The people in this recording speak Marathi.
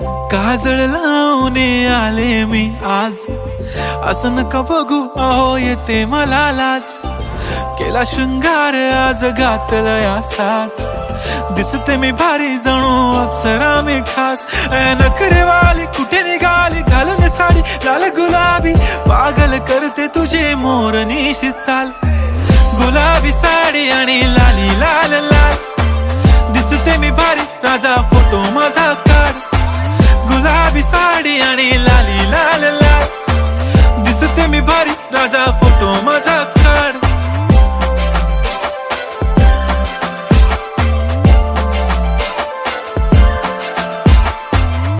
काजळ लावून आले मी आज, असं नका बघू अहो येते मला लाज. केला शृंगार आज घातलाय असाच, दिसते मी भारी जणू अप्सरा मी खास. नखरेवाली कुठे निघाली घालून साडी लाल गुलाबी, पागल करते तुझे मोरनीशी चाल. गुलाबी साडी आणि लाली लाल लाल, दिसते मी भारी राजा फोटो माझा काढ. गुलाबी साडी आणि लाली लाल लाल, दिसते मी भारी राजा फोटो माझा काढ.